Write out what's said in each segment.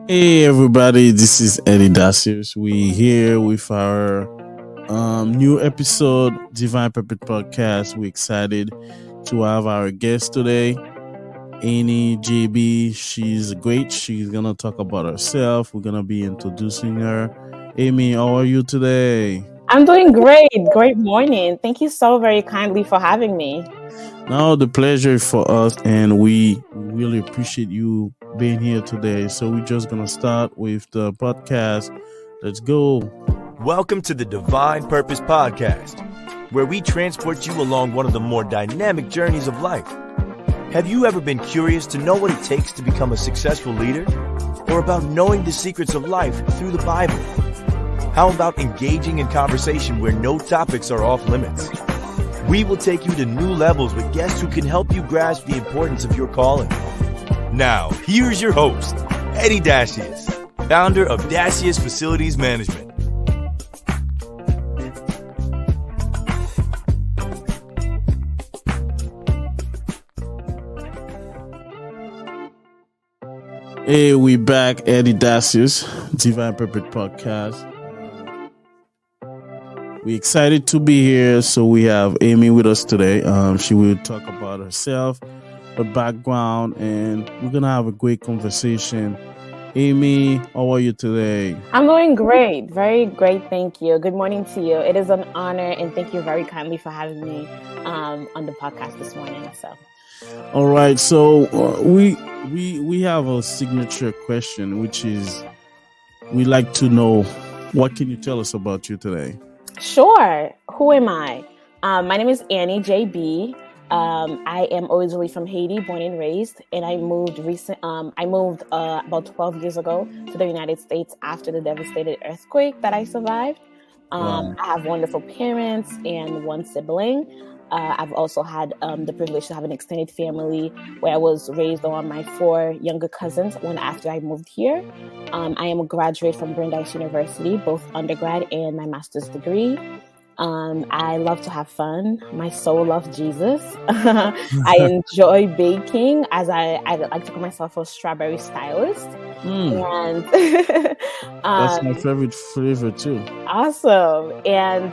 Hey everybody, this is Eddy Dacius. We here with our new episode, Divine Purpose Podcast. We're excited to have our guest today, Annie JB. She's great. She's gonna talk about herself. We're gonna be introducing her. Amy, how are you today? I'm doing great. Great morning. Thank you so very kindly for having me. Now the pleasure is for us, and we really appreciate you being here today. So we're just gonna start with the podcast. Let's go. Welcome to the Divine Purpose Podcast, where we transport you along one of the more dynamic journeys of life. Have you ever been curious to know what it takes to become a successful leader? Or about knowing the secrets of life through the Bible? How about engaging in conversation where no topics are off limits? We will take you to new levels with guests who can help you grasp the importance of your calling. Now, here's your host, Eddy Dacius, founder of Dacius Facilities Management. Hey, we back, Eddy Dacius, Divine Purpose Podcast. We're excited to be here. So we have Amy with us today. She will talk about herself, her background, and we're gonna have a great conversation. Amy, how are you today? I'm doing great. Very great. Thank you. Good morning to you. It is an honor, and thank you very kindly for having me on the podcast this morning. All right. So we have a signature question, which is we like to know what can you tell us about you today? Sure. Who am I? My name is Annie JB. I am originally from Haiti, born and raised, and I moved about 12 years ago to the United States after the devastating earthquake that I survived. Wow. I have wonderful parents and one sibling. I've also had the privilege to have an extended family where I was raised on my 4 younger cousins after I moved here. I am a graduate from Brandeis University, both undergrad and my master's degree. I love to have fun. My soul loves Jesus. I enjoy baking, as I like to call myself a strawberry stylist. And That's my favorite flavor too. Awesome. And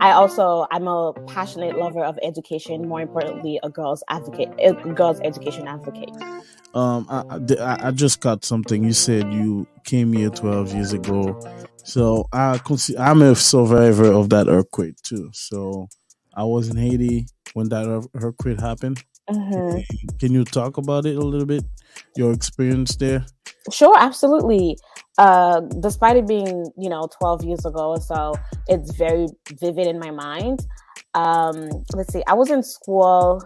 I'm a passionate lover of education. More importantly, a girls' education advocate. I just got something. You said you came here 12 years ago. So I'm a survivor of that earthquake too. So I was in Haiti when that earthquake happened. Mm-hmm. Can you talk about it a little bit? Your experience there? Sure, absolutely. Despite it being, 12 years ago or so, it's very vivid in my mind. Let's see, I was in school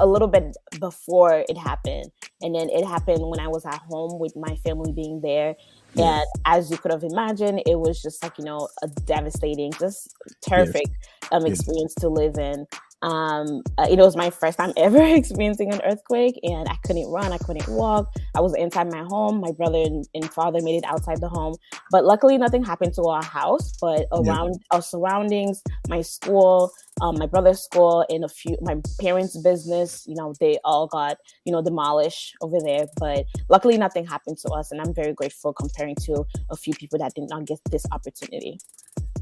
a little bit before it happened, and then it happened when I was at home with my family being there. Yeah. And as you could have imagined, it was just like, a devastating, just terrific experience to live in. It was my first time ever experiencing an earthquake, and I couldn't run, I couldn't walk. I was inside my home. My brother and father made it outside the home, but luckily nothing happened to our house. But around our surroundings, my school, my brother's school, and my parents' business, they all got demolished over there. But luckily nothing happened to us, and I'm very grateful comparing to a few people that did not get this opportunity.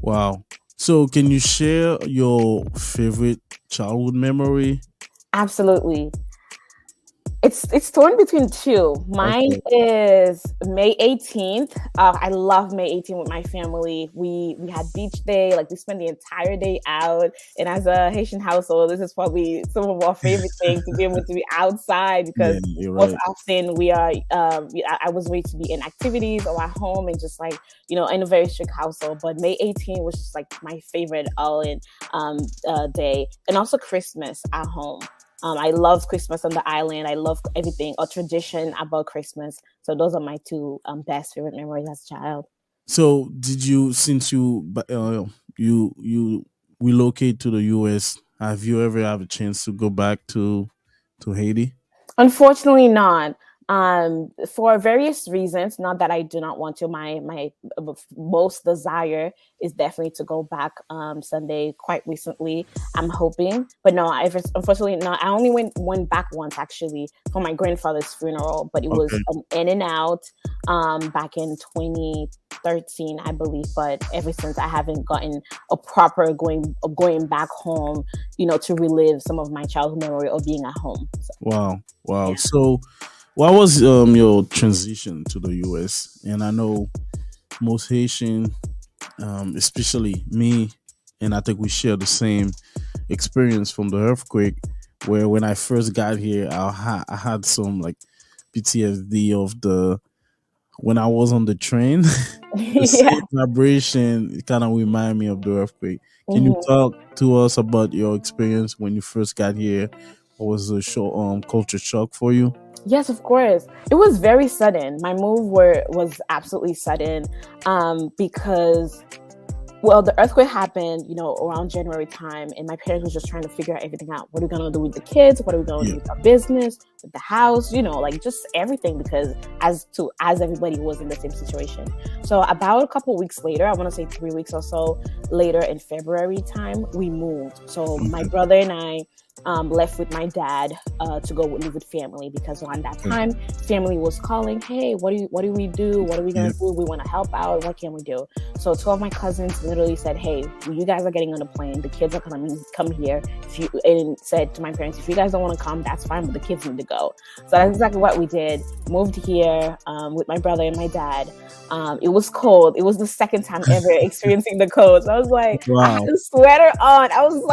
Wow. So can you share your favorite childhood memory? Absolutely. It's torn between 2. Mine is May 18th. I love May 18th with my family. We had beach day, like we spent the entire day out. And as a Haitian household, this is probably some of our favorite things, to be able to be outside, because most often we are. I was raised to be in activities or at home, and just like in a very strict household. But May 18th was just like my favorite all-in day, and also Christmas at home. I love Christmas on the island. I love everything, a tradition about Christmas. So those are my 2 best favorite memories as a child. So did you, since you relocate to the US, have you ever have a chance to go back to Haiti? Unfortunately not. For various reasons, not that I do not want to. My most desire is definitely to go back Sunday quite recently. I'm hoping, but no, unfortunately no. I only went back once actually for my grandfather's funeral, but it was in and out back in 2013, I believe. But ever since, I haven't gotten a proper going back home, to relive some of my childhood memory of being at home. So. Wow. Yeah. So what was your transition to the US? And I know most Haitian, especially me, and I think we share the same experience from the earthquake, where when I first got here, I had some like PTSD of when I was on the train. The same vibration kind of remind me of the earthquake. Can you talk to us about your experience when you first got here? What was the culture shock for you? Yes, of course. It was very sudden. My move was absolutely sudden because, the earthquake happened, around January time, and my parents were just trying to figure everything out. What are we going to do with the kids? What are we going to do with our business, with the house, like just everything, because as everybody was in the same situation. So about a couple weeks later, I want to say 3 weeks or so later in February time, we moved. So my brother and I left with my dad to go live with family, because around that time, family was calling, hey, what do we do? What are we going to do? We want to help out. What can we do? So 2 of my cousins literally said, hey, you guys are getting on a plane. The kids are going to come here. And said to my parents, if you guys don't want to come, that's fine, but the kids need to go. So that's exactly what we did. Moved here with my brother and my dad. It was cold. It was the second time ever experiencing the cold. So I was like, wow. I had a sweater on. I was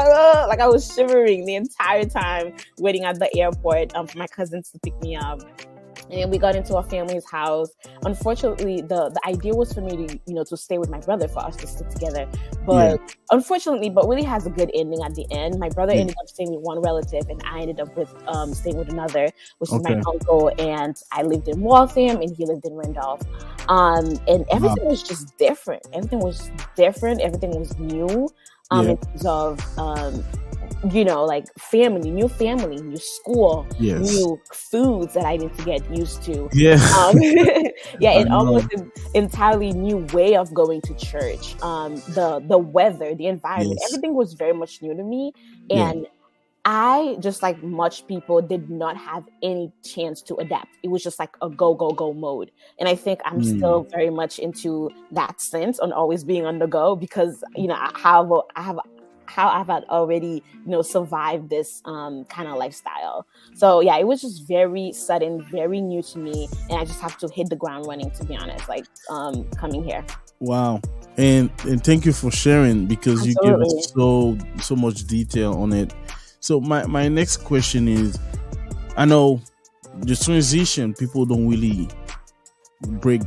like I was shivering the entire time waiting at the airport for my cousins to pick me up. And we got into our family's house. Unfortunately, the idea was for me to stay with my brother, for us to stick together. But unfortunately, but really has a good ending at the end. My brother ended up staying with one relative, and I ended up staying with another, which is my uncle. And I lived in Waltham, and he lived in Randolph. And everything was just different. Everything was different. Everything was new in terms of like family, new school, new foods that I need to get used to. And almost an entirely new way of going to church. The weather, the environment, everything was very much new to me. And I, just like much people, did not have any chance to adapt. It was just like a go mode. And I think I'm still very much into that sense on always being on the go, because, how I've had already, survived this kind of lifestyle. So yeah, it was just very sudden, very new to me, and I just have to hit the ground running, to be honest, like coming here. Wow. And thank you for sharing, because you give us so much detail on it. So my next question is, I know the transition, people don't really break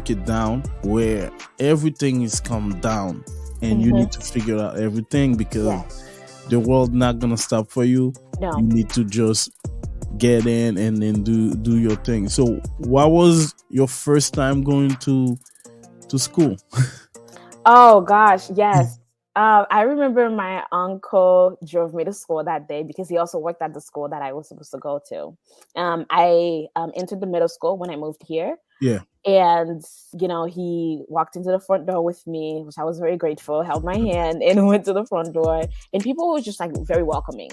it down, where everything is come down. And you need to figure out everything, because the world not gonna stop for you. No. You need to just get in and then do your thing. So, what was your first time going to school? Oh gosh, yes. I remember my uncle drove me to school that day, because he also worked at the school that I was supposed to go to. I entered the middle school when I moved here. Yeah. And, he walked into the front door with me, which I was very grateful, held my hand and went to the front door. And people were just like very welcoming.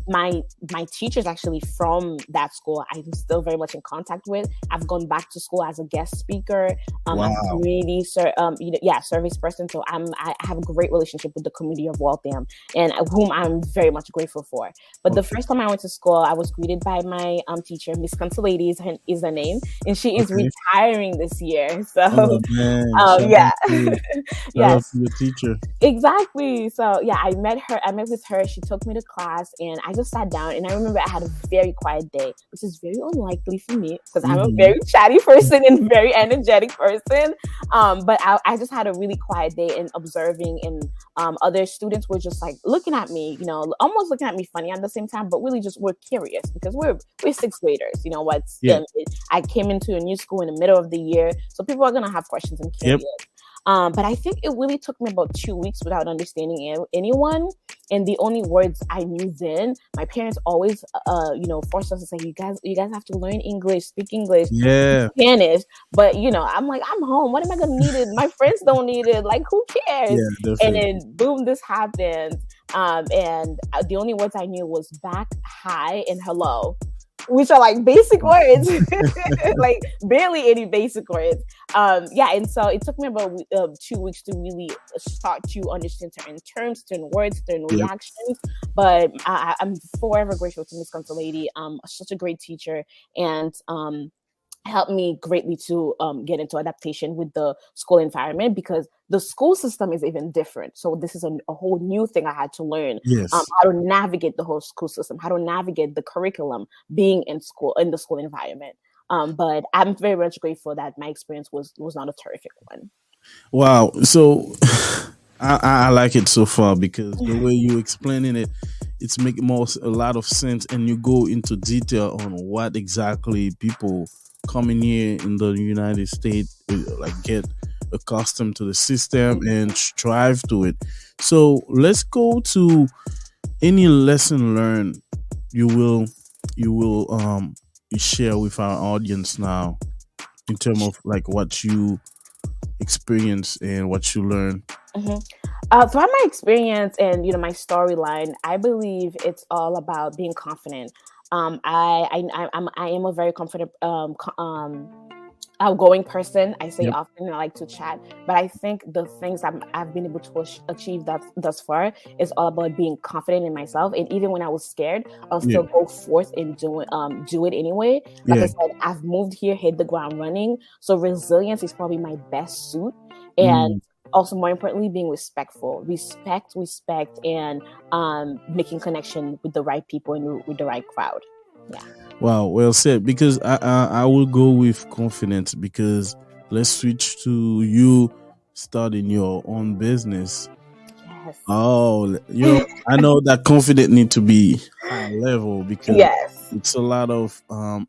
My teachers actually from that school, I'm still very much in contact with. I've gone back to school as a guest speaker. I'm a community service person. So I have a great relationship with the community of Waltham, and whom I'm very much grateful for. But the first time I went to school, I was greeted by my teacher, Miss Consolati is her name, and she is retiring this year. So yes, your teacher. Exactly. So yeah, I met with her. She took me to class, and I just sat down, and I remember I had a very quiet day, which is very unlikely for me, because I'm a very chatty person and very energetic person. But I just had a really quiet day, and observing, and other students were just like looking at me, almost looking at me funny at the same time, but really just were curious, because we're sixth graders. I came into a new school in the middle of the year, so people are gonna have questions and curious. But I think it really took me about 2 weeks without understanding anyone. And the only words I knew then, my parents always, forced us to say, you guys have to learn English, speak English, Yeah. Spanish. But, I'm like, I'm home. What am I going to need it? My friends don't need it. Like, who cares? Yeah, And definitely. then, boom, this happened. And the only words I knew was back, hi, and hello, which are like basic words, like barely any basic words. And so it took me about 2 weeks to really start to understand certain terms, certain words, certain Yep. reactions. But I'm forever grateful to Miss Consa Lady. Such a great teacher, and helped me greatly to get into adaptation with the school environment, because the school system is even different. So this is a whole new thing I had to learn, Yes. how to navigate the whole school system, how to navigate the curriculum being in the school environment. But I'm very much grateful that my experience was not a terrific one. Wow. So I like it so far because the way you explaining it, it's making a lot of sense, and you go into detail on what exactly people coming here in the United States like get accustomed to the system and strive to it. So let's go to any lesson learned you will share with our audience now in terms of like what you experience and what you learn. Throughout my experience and my storyline, I believe it's all about being confident. I am a very confident, outgoing person. I say Yep. often I like to chat, but I think the things I've been able to achieve thus far is all about being confident in myself. And even when I was scared, I'll Yeah. still go forth and do it anyway. Like I Yeah. said, I've moved here, hit the ground running. So resilience is probably my best suit. And Mm. also, more importantly, being respectful, respect, and making connection with the right people and with the right crowd. Yeah. Wow, well said. Because I will go with confidence, because let's switch to you starting your own business. Yes. Oh, I know that confidence need to be high level because Yes. it's a lot of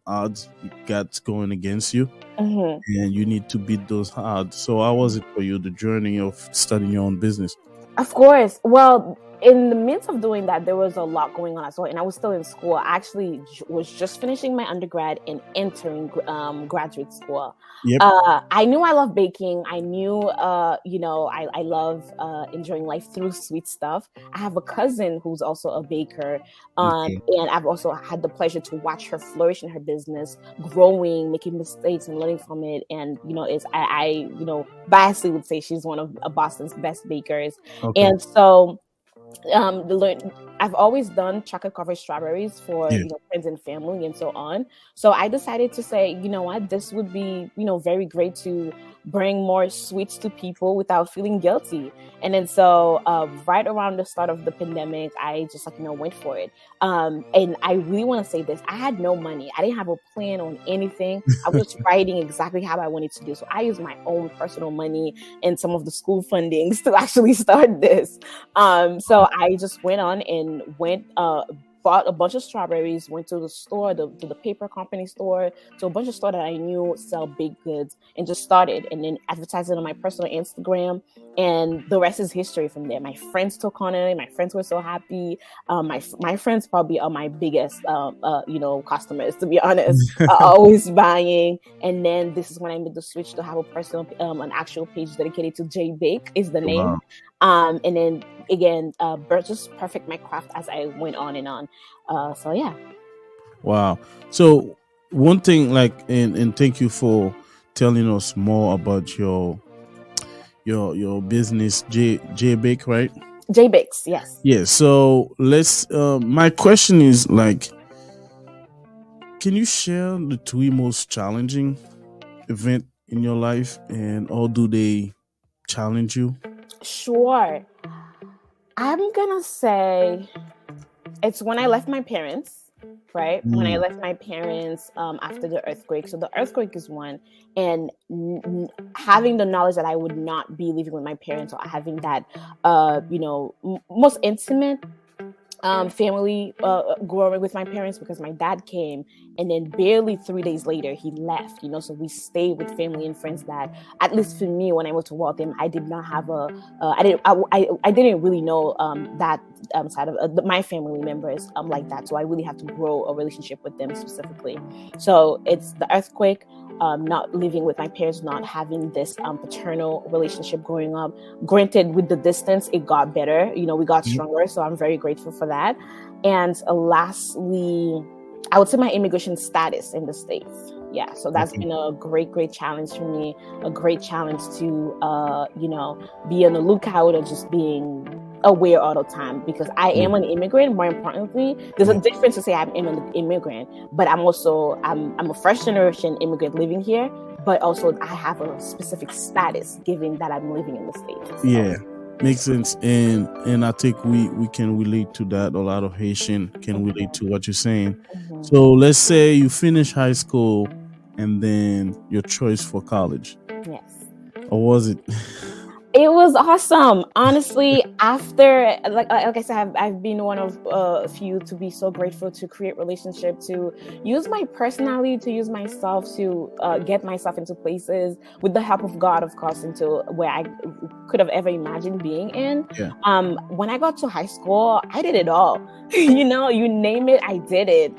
odds you got going against you, hmm and you need to beat those odds. So how was it for you, the journey of starting your own business? Of course. Well, in the midst of doing that, there was a lot going on as well, and I was still in school. I actually was just finishing my undergrad and entering graduate school. Yep. I knew I love baking. I knew, I love enjoying life through sweet stuff. I have a cousin who's also a baker, Okay. and I've also had the pleasure to watch her flourish in her business, growing, making mistakes, and learning from it. And it's biasly would say she's one of Boston's best bakers. Okay. And so I've always done chocolate covered strawberries for Yeah. friends and family and so on. So I decided to say, you know what, this would be very great to bring more sweets to people without feeling guilty. And then so right around the start of the pandemic, I just went for it. And I really want to say this: I had no money. I didn't have a plan on anything. I was just writing exactly how I wanted to do. So I used my own personal money and some of the school fundings to actually start this. So I just went on and bought a bunch of strawberries, went to the store, to the paper company store, to a bunch of stores that I knew sell baked goods, and just started, and then advertised it on my personal Instagram, and the rest is history from there. My friends took on it. My friends were so happy. My friends probably are my biggest, customers, to be honest, always buying. And then this is when I made the switch to have a personal, an actual page dedicated to J Bake is the name. Wow. And then again, just perfect my craft as I went on and on. So yeah. Wow. So one thing, like, and thank you for telling us more about your business, J Bake, right? J Bakes, yes. Yeah. So let's. My question is like, can you share the three most challenging event in your life, and how do they challenge you? Sure. I'm gonna say it's when I left my parents, right? When I left my parents after the earthquake. So the earthquake is one, and having the knowledge that I would not be living with my parents, or having that, most intimate family growing with my parents, because my dad came and then barely 3 days later he left, so we stayed with family and friends that, at least for me, when I went to Waltham, I did not have I didn't really know that side of my family members like that. So I really have to grow a relationship with them specifically. So it's the earthquake, not living with my parents, not having this paternal relationship growing up. Granted, with the distance, it got better. We got stronger. So I'm very grateful for that. And lastly, I would say my immigration status in the States. Yeah, so that's been a great challenge for me. A great challenge to, be on the lookout or just being aware all the time, because I am an immigrant. More importantly, there's a difference to say I'm an immigrant, but I'm a first generation immigrant living here, but also I have a specific status given that I'm living in the States. So. Yeah, makes sense, and I think we can relate to that. A lot of Haitian can relate to what you're saying. Mm-hmm. So let's say you finish high school and then your choice for college. Yes. Or was it? It was awesome. Honestly, after, like I said, I've been one of a few to be so grateful to create relationship, to use my personality, to use myself to get myself into places with the help of God, of course, into where I could have ever imagined being in. Yeah. When I got to high school, I did it all. You name it, I did it.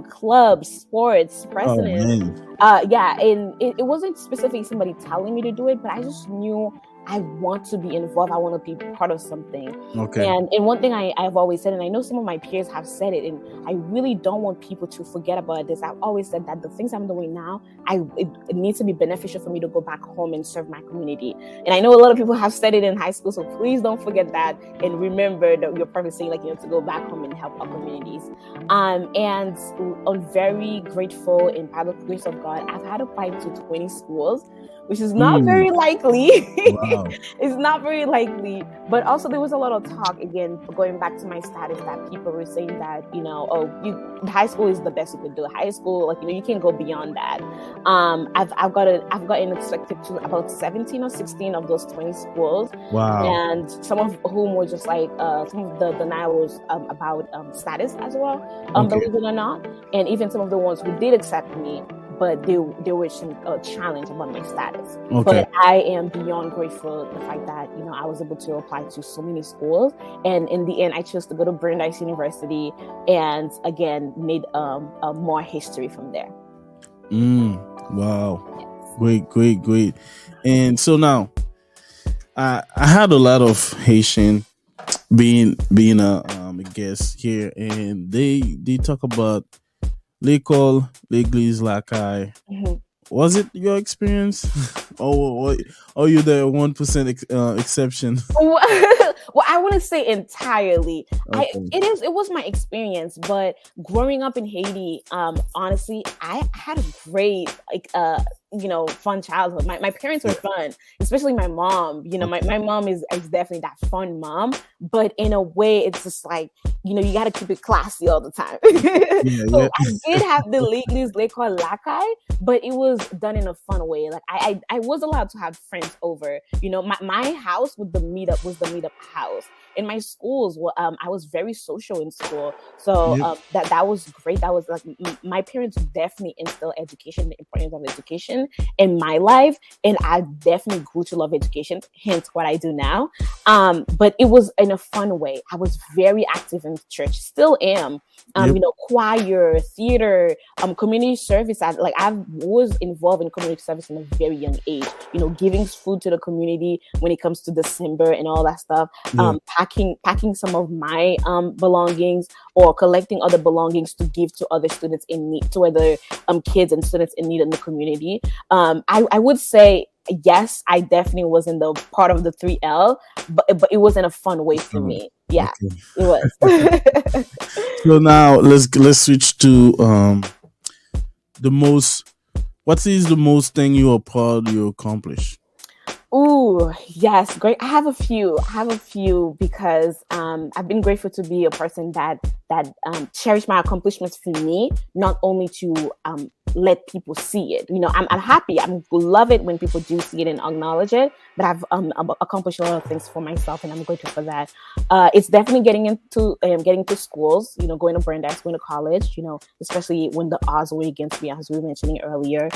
Clubs, sports, presidents. Yeah, and it wasn't specifically somebody telling me to do it, but I just knew I want to be involved. I want to be part of something. Okay. And one thing I've always said, and I know some of my peers have said it, and I really don't want people to forget about this. I've always said that the things I'm doing now, it needs to be beneficial for me to go back home and serve my community. And I know a lot of people have said it in high school, so please don't forget that, and remember that your purpose, saying to go back home and help our communities. And I'm very grateful, and by the grace of God, I've had applied to 20 schools, which is not very likely. Wow. It's not very likely. But also there was a lot of talk, again, going back to my status, that people were saying that, high school is the best you could do. High school, you can't go beyond that. I've gotten accepted to about 17 or 16 of those 20 schools. Wow. And some of whom were just some of the denial was about status as well, believe it or not. And even some of the ones who did accept me, but there was some challenge about my status. Okay. But I am beyond grateful the fact that I was able to apply to so many schools, and in the end I chose to go to Brandeis University, and again made more history from there. Wow. Yes. Great. And so now I had a lot of Haitian being a guest here, and they talk about l'école, l'église, lacaille. Mm-hmm. Was it your experience, or you the 1% exception? Well, I wouldn't say entirely. Okay. It was my experience, but growing up in Haiti, honestly, I had a great fun childhood. My parents were fun, especially my mom. My mom is definitely that fun mom, but in a way, it's just you got to keep it classy all the time. So I did have the l'école lacaille, but it was done in a fun way. I was allowed to have friends over. My house was the meetup house. In my schools, I was very social in school, so that was great. That was my parents definitely instilled education, the importance of education in my life, and I definitely grew to love education. Hence, what I do now. But it was in a fun way. I was very active in church, still am. Choir, theater, community service. I was involved in community service in a very young age. Giving food to the community when it comes to December and all that stuff. Packing some of my belongings, or collecting other belongings to give to other students in need, to other kids and students in need in the community. I would say yes, I definitely was in the part of the 3L, but it was in a fun way for me. Yeah, okay. It was. So now let's switch to what is the most thing you are proud you accomplished? Ooh, yes, great. I have a few because I've been grateful to be a person that cherish my accomplishments for me, not only to let people see it. I'm happy. I love it when people do see it and acknowledge it. But I've accomplished a lot of things for myself, and I'm grateful for that. It's definitely getting to schools. Going to Brandeis, going to college. Especially when the odds were against me, as we were mentioning earlier.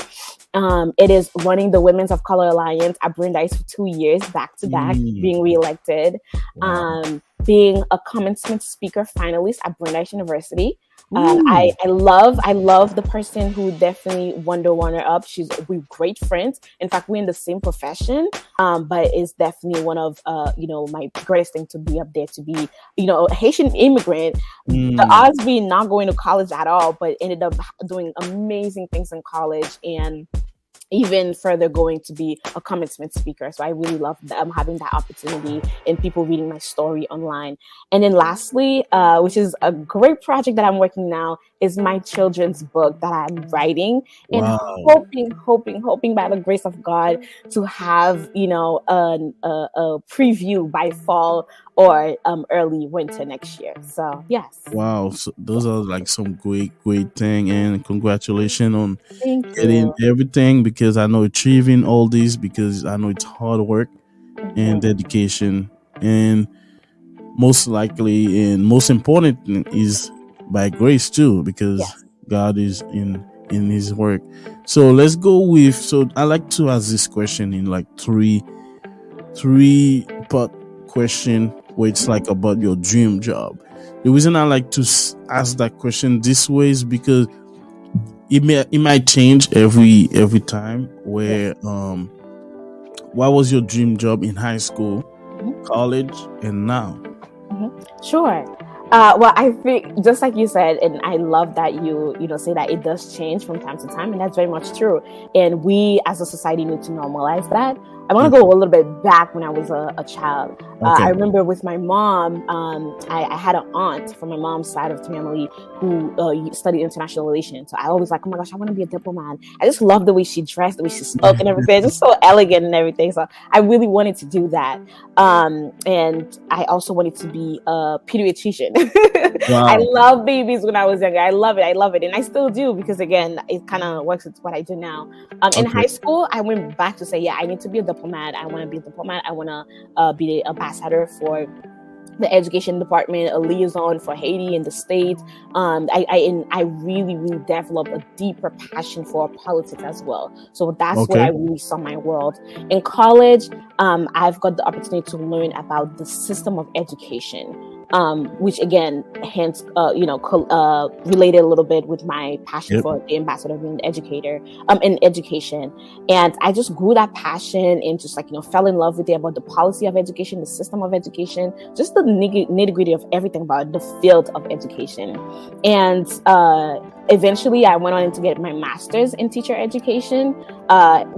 It is running the Women's of Color Alliance at Brandeis for 2 years back to back, being reelected. Wow. Being a commencement speaker finalist at Brandeis University. I love the person who definitely won the runner-up. We're great friends. In fact, we're in the same profession, but it's definitely one of my greatest thing to be up there, to be a Haitian immigrant. The odds being not going to college at all, but ended up doing amazing things in college, and even further going to be a commencement speaker. So I really love having that opportunity and people reading my story online. And then lastly, which is a great project that I'm working now, is my children's book that I'm writing. Wow. And hoping by the grace of God to have, a preview by fall or early winter next year. So yes. Wow. So those are like some great thing, and congratulations on Thank getting you. everything, because I know achieving all this, because I know it's hard work and dedication, and most likely and most important is by grace too, because God is in his work. So let's go with, so I like to ask this question in like three part question, where it's like about your dream job. The reason I like to ask that question this way is because it might change every time. Where what was your dream job in high school, college, and now? Sure. Well, I think just like you said, and I love that you say that it does change from time to time, and that's very much true. And we as a society need to normalize that. I want to go a little bit back when I was a child. Okay. I remember with my mom, I had an aunt from my mom's side of the family who studied international relations. So I always like, oh my gosh, I want to be a diplomat. I just love the way she dressed, the way she spoke and everything. Just so elegant and everything. So I really wanted to do that. And I also wanted to be a pediatrician. Wow. I love babies when I was younger. I love it. And I still do, because again, it kind of works with what I do now. In high school, I went back to say, I need to be a diplomat. I want to be a diplomat. I want to be the ambassador for the education department, a liaison for Haiti and the state. I really developed a deeper passion for politics as well. So that's where I really saw my world. In college, I've got the opportunity to learn about the system of education. Which again, hence, related a little bit with my passion for the ambassador being an educator, in education. And I just grew that passion and just fell in love with it, about the policy of education, the system of education, just the nitty gritty of everything about the field of education. And eventually I went on to get my master's in teacher education,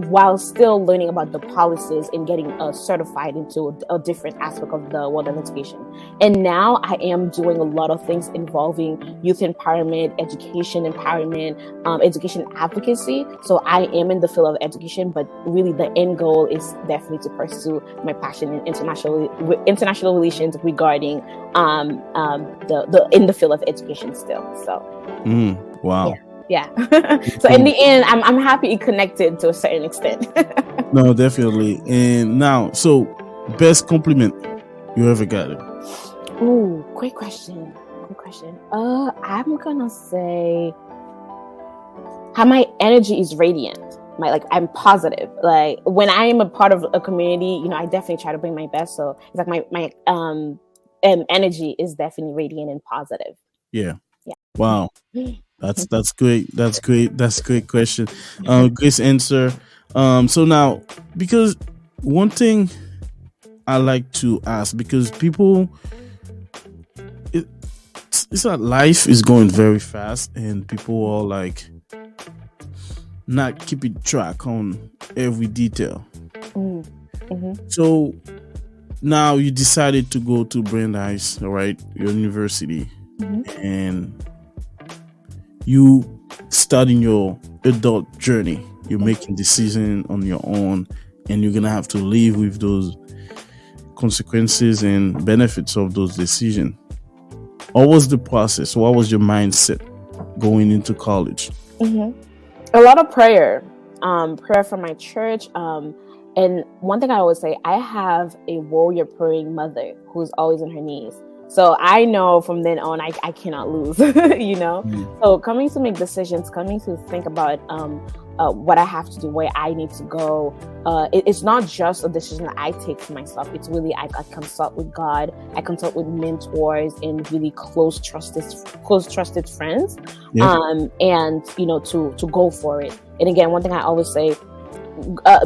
while still learning about the policies and getting certified into a different aspect of the world of education. And now I am doing a lot of things involving youth empowerment, education empowerment, education advocacy. So I am in the field of education, but really the end goal is definitely to pursue my passion in international relations regarding the in the field of education still. So wow. Yeah. So in the end, I'm happy it connected to a certain extent. No, definitely. And now, so best compliment you ever got it? Ooh, great question. I'm gonna say how my energy is radiant. I'm positive. Like when I am a part of a community, I definitely try to bring my best. So it's like my energy is definitely radiant and positive. Yeah. Wow. That's great. That's a great question. Great answer. So now, because one thing I like to ask, because people, it's like life is going very fast, and people are like not keeping track on every detail. So now you decided to go to Brandeis, right, university, and you starting your adult journey. You're making decisions on your own, and you're gonna have to live with those consequences and benefits of those decisions. What was the process? What was your mindset going into college? A lot of prayer from my church. And one thing I always say, I have a warrior praying mother who's always on her knees. So I know from then on, I cannot lose, you know? So coming to make decisions, coming to think about what I have to do, where I need to go. It's not just a decision that I take for myself. It's really, I consult with God. I consult with mentors and really close trusted friends. And, you know, to go for it. And again, one thing I always say,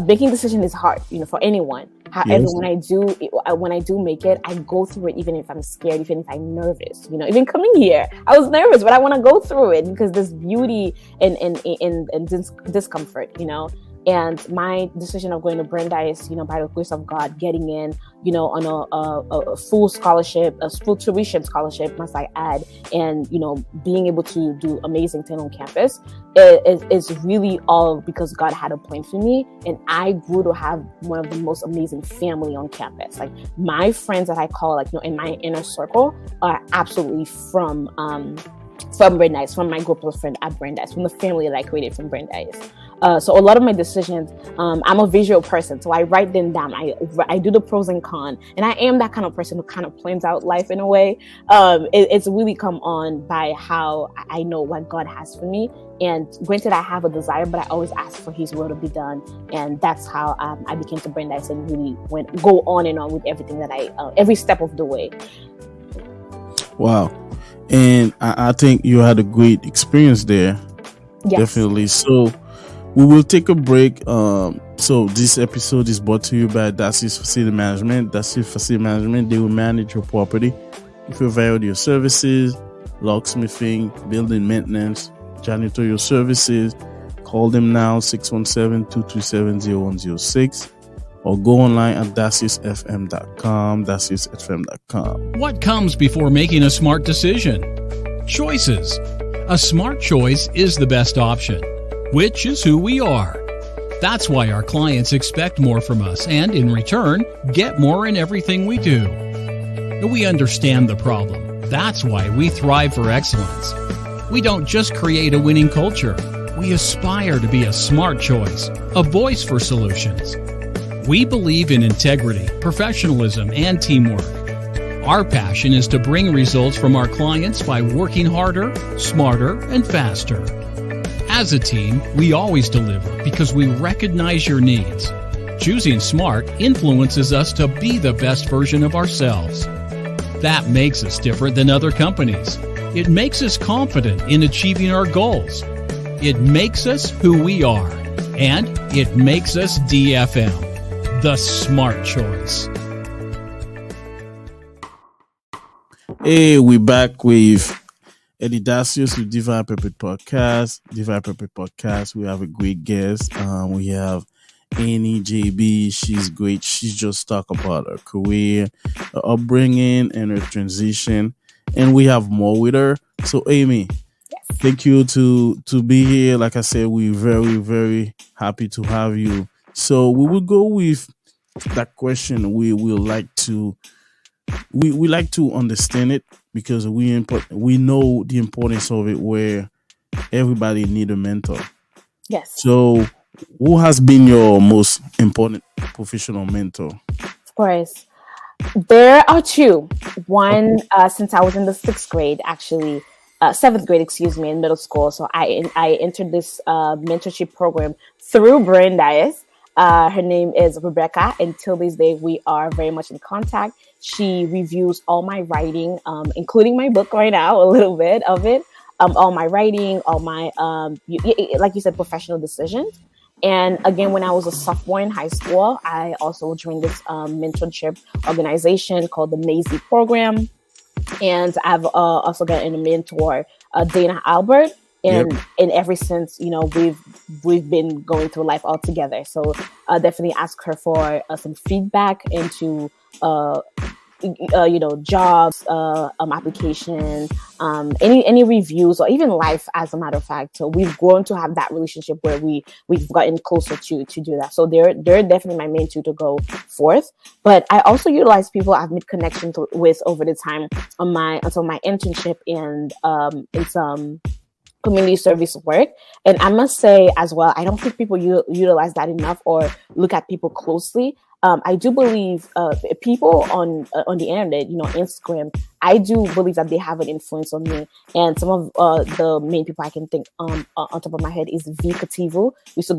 making decision is hard, you know, for anyone. However, when I do make it, I go through it, even if I'm scared, even if I'm nervous. You know, even coming here, I was nervous, but I want to go through it because there's beauty and discomfort, you know. And my decision of going to Brandeis, you know, by the grace of God, getting in, you know, on a full scholarship, a full tuition scholarship, must I add, and, you know, being able to do amazing things on campus is really all because God had a plan for me. And I grew to have one of the most amazing family on campus. Like my friends that I call, like, you know, in my inner circle are absolutely from Brandeis, from my group of friends at Brandeis, from the family that I created from Brandeis. So a lot of my decisions, I'm a visual person, so I write them down. I do the pros and cons, and I am that kind of person who kind of plans out life in a way. It's really come on by how I know what God has for me. And granted, I have a desire, but I always ask for His will to be done, and that's how I became to Brandeis and really go on and on with everything that every step of the way. Wow. And I think you had a great experience there. Yes. Definitely. So we will take a break. So this episode is brought to you by Dacius Facility Management. Dacius Facility Management, they will manage your property. If you provide your services, locksmithing, building maintenance, janitorial services, call them now, 617-237-0106. Or go online at daciusfm.com, daciusfm.com. What comes before making a smart decision? Choices. A smart choice is the best option, which is who we are. That's why our clients expect more from us and, in return, get more in everything we do. We understand the problem. That's why we thrive for excellence. We don't just create a winning culture. We aspire to be a smart choice, a voice for solutions. We believe in integrity, professionalism, and teamwork. Our passion is to bring results from our clients by working harder, smarter, and faster. As a team, we always deliver because we recognize your needs. Choosing smart influences us to be the best version of ourselves. That makes us different than other companies. It makes us confident in achieving our goals. It makes us who we are. And it makes us DFM. The smart choice. Hey, we're back with Eddy Dacius with Divine Purpose Podcast. Divine Purpose Podcast. We have a great guest. We have Annie JB. She's great. She's just talk about her career, her upbringing, and her transition. And we have more with her. So, Amy, thank you to be here. Like I said, we're very, very happy to have you. So we will go with that question. We like to understand it because we know the importance of it, where everybody need a mentor. Yes. So who has been your most important professional mentor? Of course, there are two. One, since I was in the 7th grade, in middle school. So I entered this mentorship program through Brandeis. Her name is Rebecca, and till this day we are very much in contact. She reviews all my writing, including my book right now, a little bit of it, all my writing, all my, like you said, professional decisions. And again, when I was a sophomore in high school, I also joined this mentorship organization called the Maisie Program. And I've also gotten a mentor, Dana Albert. And ever since, you know, we've been going through life all together. So definitely ask her for some feedback into, jobs, application, any reviews, or even life, as a matter of fact. So we've grown to have that relationship where we've gotten closer to do that. So they're definitely my main two to go forth. But I also utilize people I've made connections with over the time on my internship and in some community service work. And I must say as well, I don't think people utilize that enough or look at people closely. I do believe people on the internet, Instagram, I do believe that they have an influence on me. And some of the main people I can think on top of my head is V Kativu, who's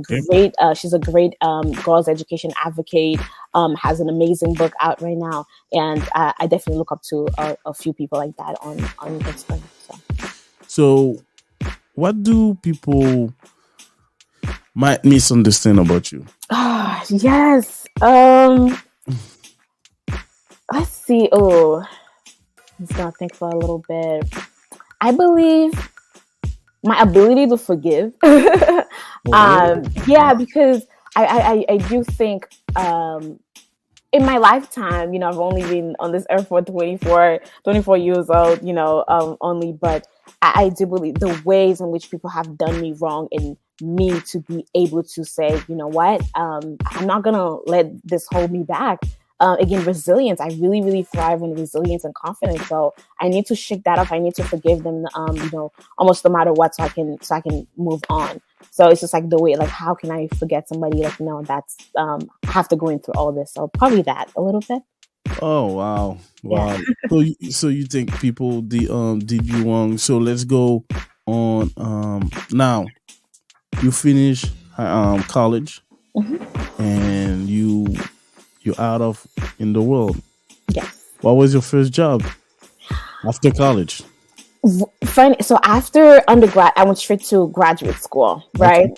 she's a great girls' education advocate, has an amazing book out right now. And I definitely look up to a few people like that on Instagram. So what do people might misunderstand about you? Yes. Let's see. Oh, I'm just gonna think for a little bit. I believe my ability to forgive. Yeah, because I do think in my lifetime, I've only been on this earth for 24 years old, only, but I do believe the ways in which people have done me wrong and me to be able to say, you know what, I'm not going to let this hold me back. Again, resilience. I really, really thrive on resilience and confidence. So I need to shake that off. I need to forgive them, almost no matter what, so I can move on. So it's just like the way, like, how can I forget somebody? Like, no, that's after going through all this. So probably that a little bit. Oh, wow. Yeah. So you think people did you wrong. So let's go on. Now you finish college, and you're out of in the world. Yes. What was your first job after college? Funny. So after undergrad, I went straight to graduate school, right?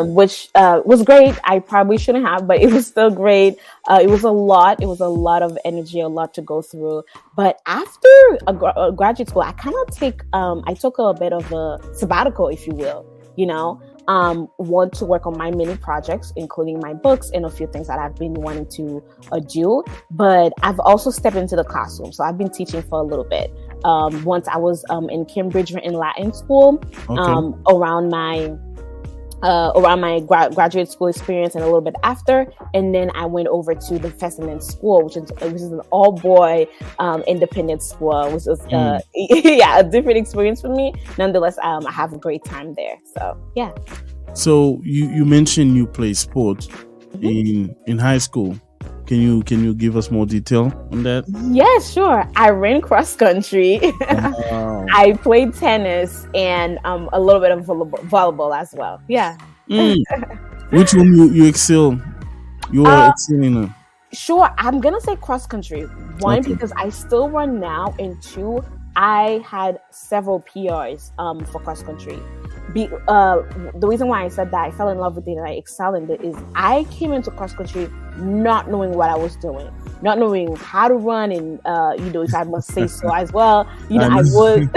Which was great. I probably shouldn't have, but it was still great. It was a lot. It was a lot of energy, a lot to go through. But after a graduate school, I kind of I took a bit of a sabbatical, if you will, want to work on my mini projects, including my books and a few things that I've been wanting to do. But I've also stepped into the classroom. So I've been teaching for a little bit. Once I was in Cambridge in Latin school, around my graduate school experience and a little bit after, and then I went over to the Fesselman School, which is an all boy independent school, which was a different experience for me. Nonetheless, I have a great time there. So yeah. So you mentioned you play sport in high school. Can you give us more detail on that? Yeah, sure. I ran cross country. Wow. I played tennis and a little bit of volleyball as well. Yeah. Which one you excel? You are excelling. Sure. I'm gonna say cross country. One, because I still run now, and two, I had several PRs for cross country. The reason why I said that I fell in love with it and I excel in it is I came into cross country not knowing what I was doing, not knowing how to run, and if I must say so as well, I was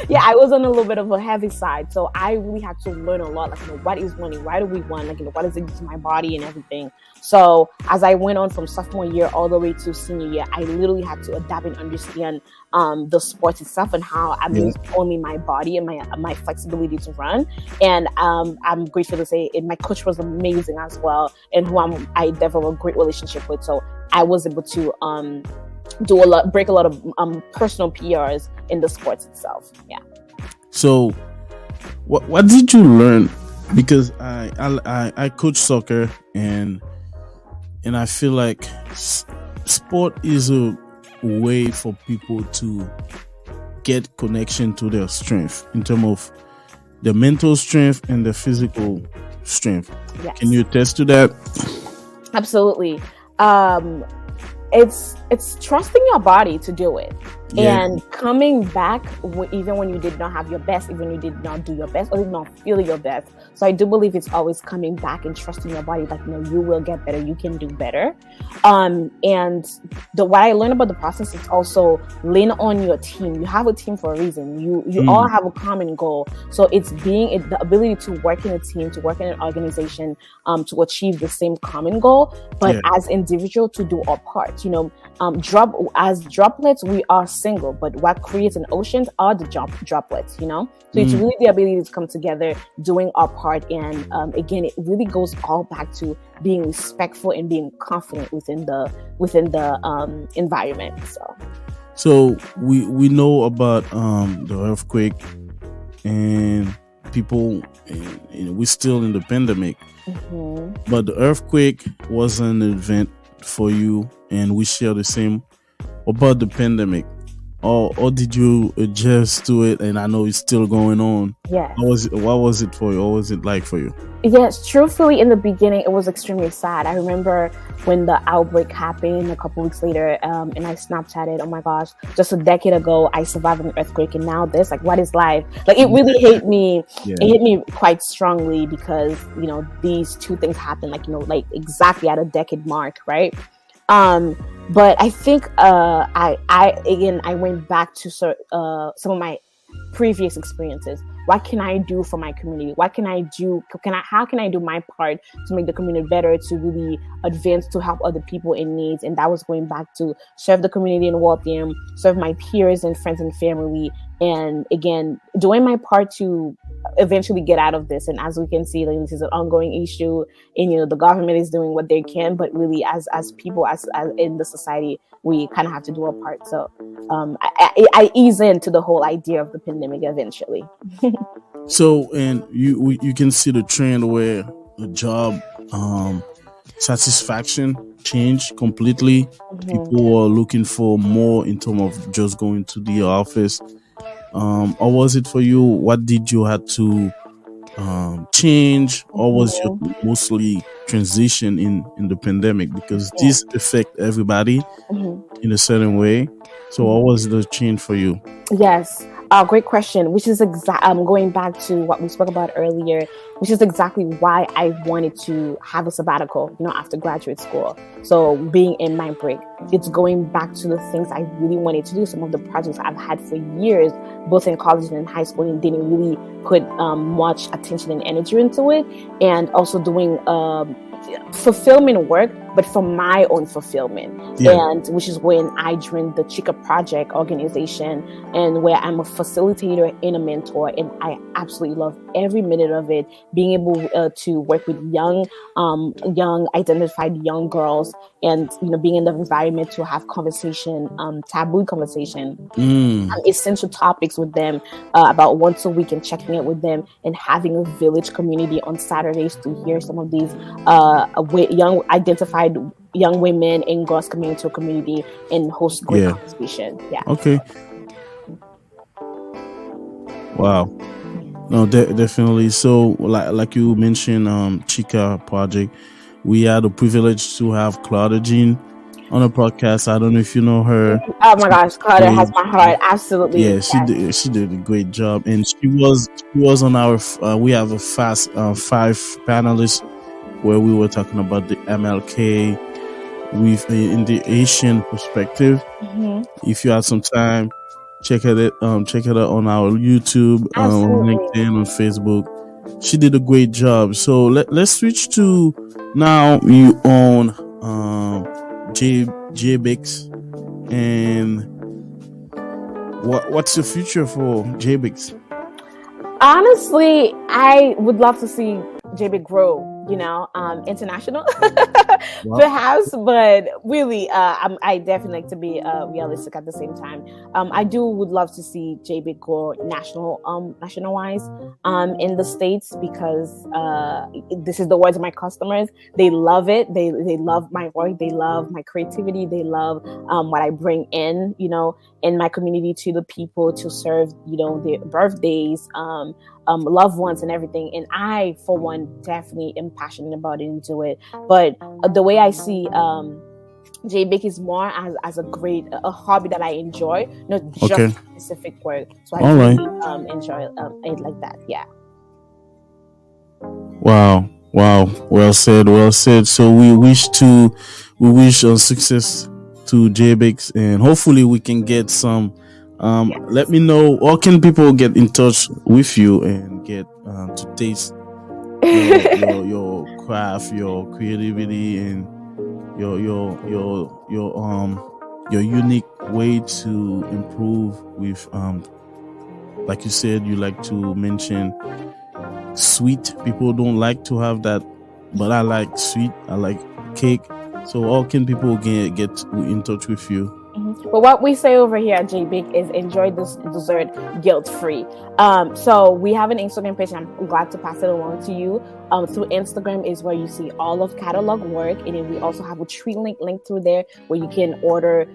I was on a little bit of a heavy side, so I really had to learn a lot, like, what is running, why do we run, like, what does it do to my body and everything. So as I went on from sophomore year all the way to senior year, I literally had to adapt and understand the sport itself and how I use only my body and my flexibility to run. And I'm grateful to say my coach was amazing as well, and who I developed a great relationship with. So I was able to break a lot of personal PRs in the sports itself. Yeah. So what did you learn? Because I coach soccer, and I feel like sport is a way for people to get connection to their strength in terms of the mental strength and the physical strength. Yes. Can you attest to that? Absolutely. It's trusting your body to do it, and coming back even when you did not have your best, even when you did not do your best or did not feel your best. So I do believe it's always coming back and trusting your body, like, you will get better, you can do better. And what I learned about the process is also lean on your team. You have a team for a reason. You all have a common goal. So it's the ability to work in a team, to work in an organization, to achieve the same common goal, but as individual to do our part. As droplets, we are single, but what creates an ocean are the droplets, So it's really the ability to come together, doing our part. And again, it really goes all back to being respectful and being confident within the environment. So we know about the earthquake, and people, and we're still in the pandemic. Mm-hmm. But the earthquake was an event for you, and we share the same. About the pandemic, or did you adjust to it? And I know it's still going on. Yeah. What was it for you? What was it like for you? Yes, truthfully, in the beginning, it was extremely sad. I remember when the outbreak happened a couple weeks later, and I Snapchatted, oh my gosh, just a decade ago, I survived an earthquake, and now this, like, what is life? Like, it really hit me. Yeah. It hit me quite strongly because, these two things happened, like exactly at a decade mark, right? But I think I went back to some of my previous experiences. What can I do for my community? What can I do? How can I do my part to make the community better, to really advance, to help other people in needs? And that was going back to serve the community in Waltham, serve my peers and friends and family, and again, doing my part to eventually get out of this. And as we can see, this is an ongoing issue, and the government is doing what they can, but really as people, as in the society, we kind of have to do our part. So I ease into the whole idea of the pandemic eventually. So, and you can see the trend where the job satisfaction changed completely. Mm-hmm. People are looking for more in terms of just going to the office. Or was it for you? What did you have to change, or was your mostly transition in the pandemic? Because this affect everybody in a certain way. So what was the change for you? Yes. Great question, which is going back to what we spoke about earlier, which is exactly why I wanted to have a sabbatical, after graduate school. So being in my break, it's going back to the things I really wanted to do. Some of the projects I've had for years, both in college and in high school, and didn't really put much attention and energy into it. And also doing fulfillment work, but for my own fulfillment. And which is when I joined the Chica Project organization, and where I'm a facilitator and a mentor, and I absolutely love every minute of it. Being able to work with young identified young girls, and being in the environment to have conversation, taboo conversation, essential topics with them about once a week, and checking it with them, and having a village community on Saturdays to hear some of these young identified young women and girls coming into a community and host great conversation. Yeah. Okay. Wow. No, definitely. So, like you mentioned, Chica Project, we had the privilege to have Claudia Jean on a podcast. I don't know if you know her. Oh my gosh, Claudia has my heart. Absolutely. Yeah, she did a great job, and she was on our. We have a fast 5 panelists where we were talking about the MLK in the Haitian perspective. Mm-hmm. If you had some time, check it out on our YouTube, on LinkedIn, on Facebook. She did a great job. So let's switch to now. You own JBix, and what's the future for JBix? Honestly, I would love to see JBix grow, international, perhaps, but really, I definitely like to be realistic at the same time. I would love to see JBix grow national-wise, in the States, because this is the words of my customers. They love it. They love my work. They love my creativity. They love what I bring in, in my community to the people, to serve, their birthdays, loved ones and everything. And I, for one, definitely am passionate about it and do it. But the way I see JBix is more as a hobby that I enjoy, not just specific work. So I really enjoy it like that. Yeah. Wow. Well said. So we wish success to JBix, and hopefully we can get some. Let me know, or can people get in touch with you and get to taste your craft, your creativity, and your unique way to improve with like you said, you like to mention sweet. People don't like to have that, but I like sweet. I like cake. So how can people get in touch with you? But what we say over here at JBig is enjoy this dessert guilt-free. So we have an Instagram page, and I'm glad to pass it along to you. Through Instagram is where you see all of catalog work, and then we also have a tree link through there where you can order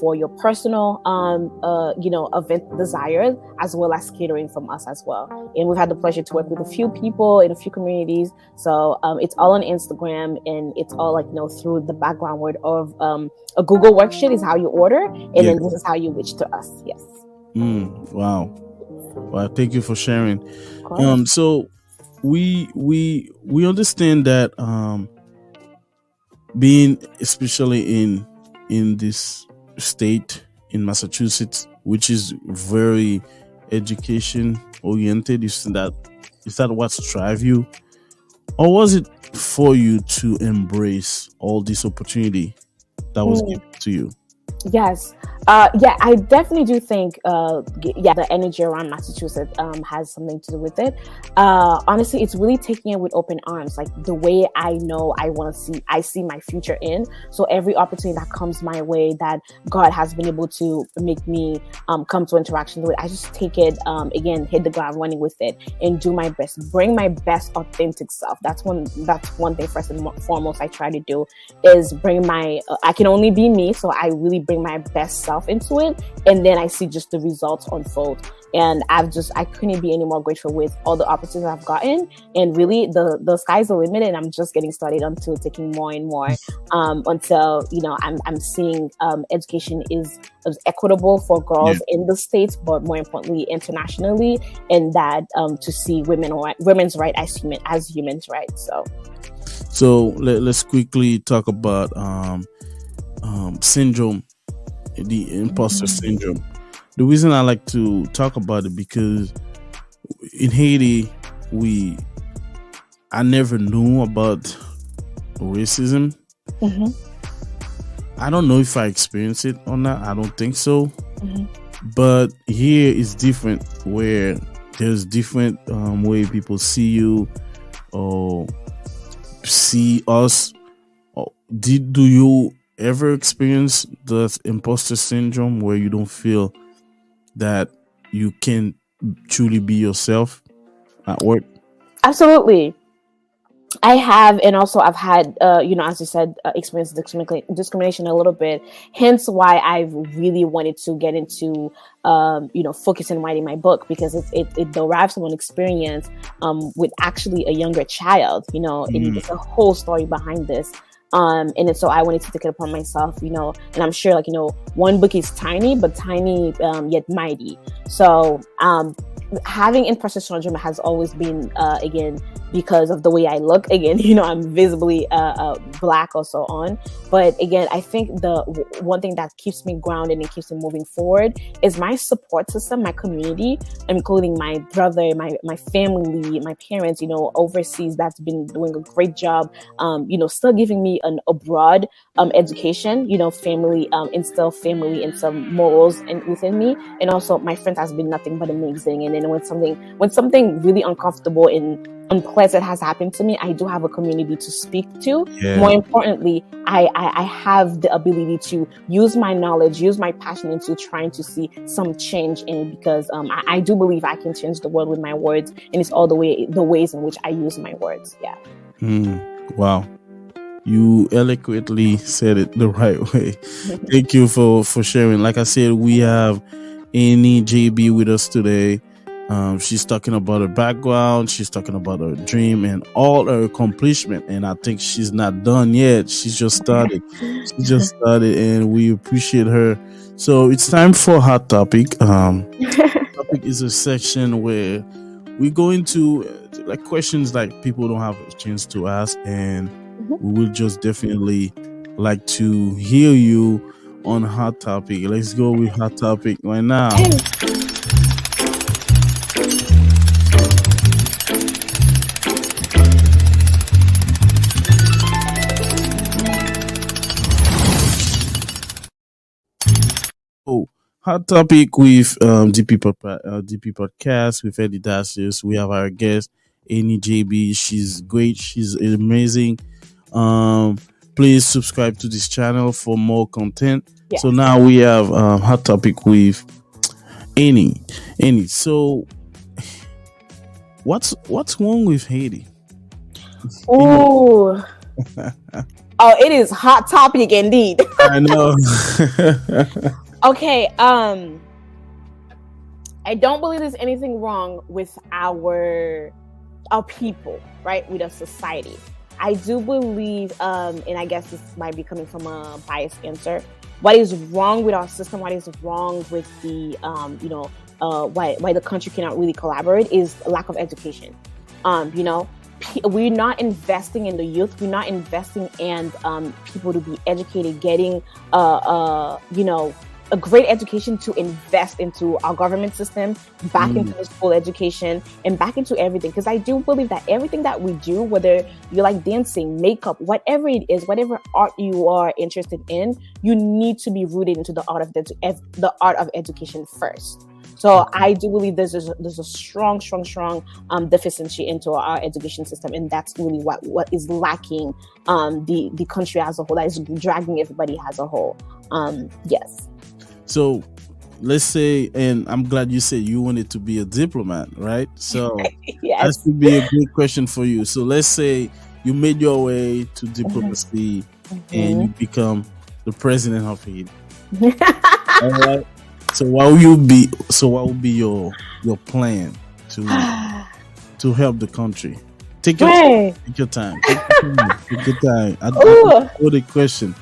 for your personal event desires, as well as catering from us as well. And we've had the pleasure to work with a few people in a few communities. So it's all on Instagram, and it's all through the background word of a Google worksheet is how you order, and then this is how you reach to us. Yes. Wow. Thank you for sharing. So we understand that being especially in this state in Massachusetts, which is very education oriented, is that what's drive you, or was it for you to embrace all this opportunity that was given to you? Yes. I definitely do think the energy around Massachusetts has something to do with it. Honestly, it's really taking it with open arms, like the way I know I see my future in. So every opportunity that comes my way that God has been able to make me come to interaction with, I just take it, again, hit the ground running with it and do my best, bring my best authentic self. That's one thing first and foremost I try to do is bring my, I can only be me. So I really bring my best self into it, and then I see just the results unfold. And I couldn't be any more grateful with all the opportunities I've gotten, and really the sky's the limit, and I'm just getting started until taking more and more until I'm seeing education is equitable for girls in the States, but more importantly internationally, and that to see women's right as humans rights. So let's quickly talk about syndrome, the imposter syndrome. The reason I like to talk about it because in Haiti, I never knew about racism. I don't know if I experienced it or not. I don't think so. But here is different, where there's different way people see you or see us. Do you ever experience the imposter syndrome where you don't feel that you can truly be yourself at work? Absolutely. I have, and also I've had, as you said, experienced discrimination a little bit. Hence why I really wanted to get into, focus in writing my book, because it derives from an experience with actually a younger child. And it's a whole story behind this. And so I wanted to take it upon myself, and I'm sure, one book is tiny, but tiny yet mighty. So having imposter syndrome has always been, again, because of the way I look. Again, I'm visibly Black or so on. But again, I think the one thing that keeps me grounded and keeps me moving forward is my support system, my community, including my brother, my family, my parents, overseas, that's been doing a great job, still giving me a broad education, family, instill family and some morals within me. And also my friends has been nothing but amazing. And then when something really uncomfortable and unpleasant has happened to me, I do have a community to speak to. More importantly, I have the ability to use my knowledge, use my passion into trying to see some change in it, because I do believe I can change the world with my words, and it's all the ways in which I use my words. Wow, you eloquently said it the right way. Thank you for sharing. Like I said, we have Annie JB with us today. She's talking about her background, she's talking about her dream and all her accomplishment, and I think she's not done yet. She's just started. And we appreciate her. So it's time for Hot Topic. Topic is a section where we go into like questions like people don't have a chance to ask, and we will just definitely like to hear you on Hot Topic. Let's go with Hot Topic right now. Hot Topic with DP Podcast with Eddy Dacius. We have our guest, Annie JB. She's great. She's amazing. Please subscribe to this channel for more content. Yes. So now we have hot topic with Annie. So what's wrong with Haiti? Ooh. Oh, it is hot topic indeed. I know. Okay, I don't believe there's anything wrong with our people, right? With our society. I do believe, and I guess this might be coming from a biased answer. What is wrong with our system? What is wrong with the, why the country cannot really collaborate is lack of education. We're not investing in the youth. We're not investing in people to be educated, getting, a great education to invest into our government system, back into the school education, and back into everything. Because I do believe that everything that we do, whether you like dancing, makeup, whatever it is, whatever art you are interested in, you need to be rooted into the art of education first. So I do believe there's a strong deficiency into our education system, and that's really what is lacking the country as a whole. That is dragging everybody as a whole. Yes. So let's say, and I'm glad you said you wanted to be a diplomat, right? So Yes. that should be a great question for you. So let's say you made your way to diplomacy and you become the president of Haiti. All right. So what will be your plan to help the country? Take your time. Take your time. I know the question.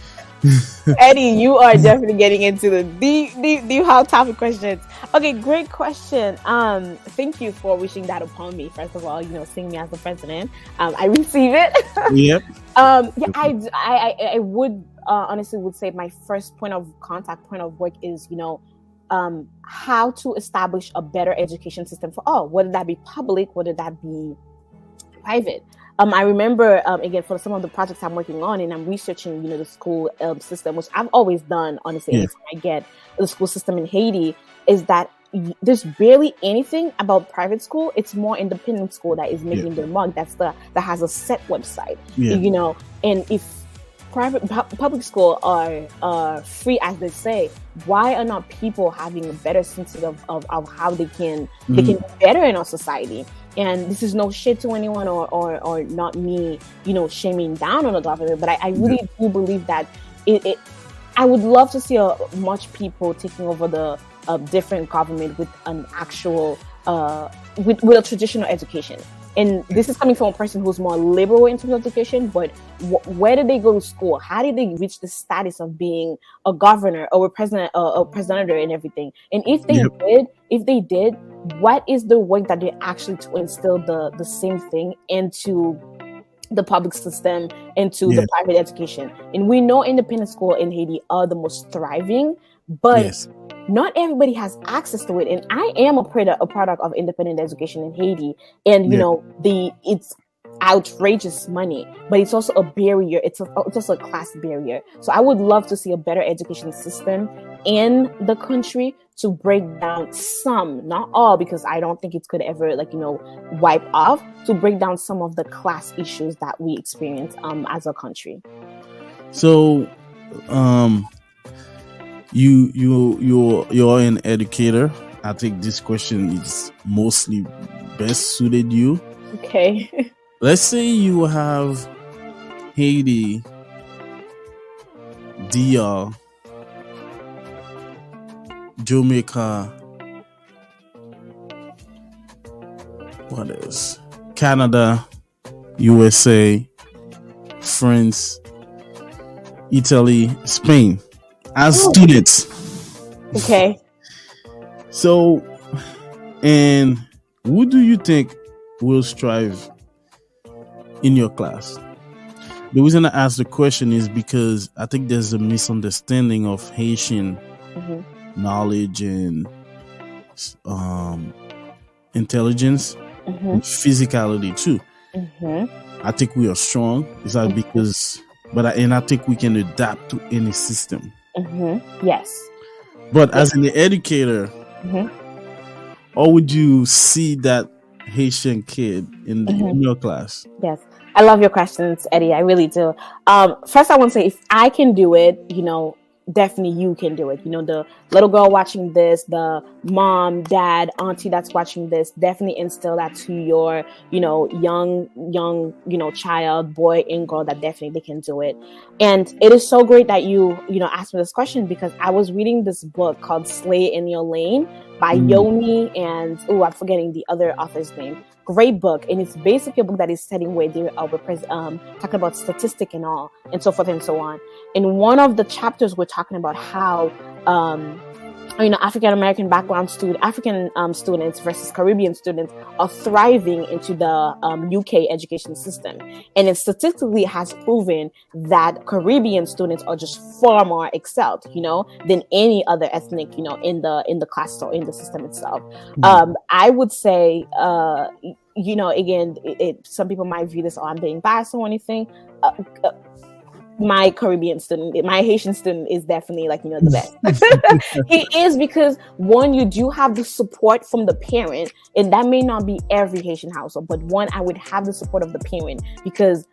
Eddy, you are definitely getting into the deep hot topic questions. Okay, great question. Thank you for wishing that upon me. First of all, seeing me as the president, I receive it. Yep. I would honestly would say my first point of work is how to establish a better education system for all, whether that be public, whether that be private. I remember, again, for some of the projects I'm working on, and I'm researching, the school system, which I've always done, honestly, anytime I get the school system in Haiti, is that there's barely anything about private school. It's more independent school that is making their mark. That has a set website, and if public school are free, as they say, why are not people having a better sense of how they can be better in our society? And this is no shit to anyone or not me, shaming down on the government, but I really do believe that I would love to see much people taking over the different government with an actual with a traditional education. And this is coming from a person who's more liberal in terms of education, but where did they go to school? How did they reach the status of being a governor or a president, a representative and everything? And if they did, what is the work that they actually to instill the same thing into the public system, into the private education? And we know independent school in Haiti are the most thriving, but not everybody has access to it. And I am a product of independent education in Haiti. And, it's outrageous money, but it's also a barrier. It's also a class barrier. So I would love to see a better education system in the country to break down some, not all, because I don't think it could ever wipe off, to break down some of the class issues that we experience as a country. So, you're an educator. I think this question is mostly best suited you. Okay. Let's say you have Haiti, DR, Jamaica, what else? Canada, USA, France, Italy, Spain as students. Okay. So, and who do you think will strive in your class? The reason I ask the question is because I think there's a misunderstanding of Haitian knowledge and intelligence and physicality too. I think we are strong. Is that because? And I think we can adapt to any system. Yes. But as an educator, how would you see that Haitian kid in your class? Yes. I love your questions, Eddy. I really do. First, I want to say, if I can do it, definitely you can do it. The little girl watching this, the mom, dad, auntie that's watching this, definitely instill that to your, young, child, boy and girl, that definitely they can do it. And it is so great that you asked me this question, because I was reading this book called Slay in Your Lane by Yoni and, I'm forgetting the other author's name. Great book, and it's basically a book that is studying where they are talking about statistic and all, and so forth and so on. In one of the chapters, we're talking about how African American background African students versus Caribbean students are thriving into the UK education system, and it statistically has proven that Caribbean students are just far more excelled, than any other ethnic, in the class or in the system itself. I would say, again, some people might view this, I'm being biased or anything. My Caribbean student, my Haitian student is definitely the best. He is, because one, you do have the support from the parent, and that may not be every Haitian household, but one, I would have the support of the parent, because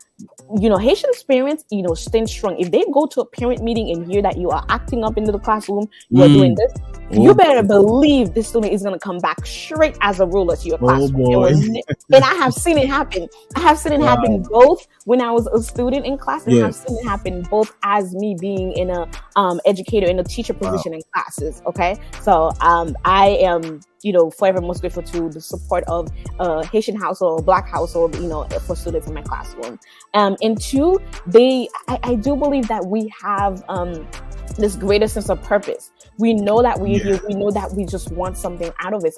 Haitian parents, stand strong. If they go to a parent meeting and hear that you are acting up into the classroom, you are doing this, you better believe this student is going to come back straight as a ruler to your classroom. And I have seen it happen. I have seen it happen both when I was a student in class, and I've seen it happen both as me being in a educator in a teacher position in classes. Okay, so I am forever most grateful to the support of Haitian household, Black household, for students in my classroom. And two, I do believe that we have this greater sense of purpose. We know that we're here. We know that we just want something out of it. It's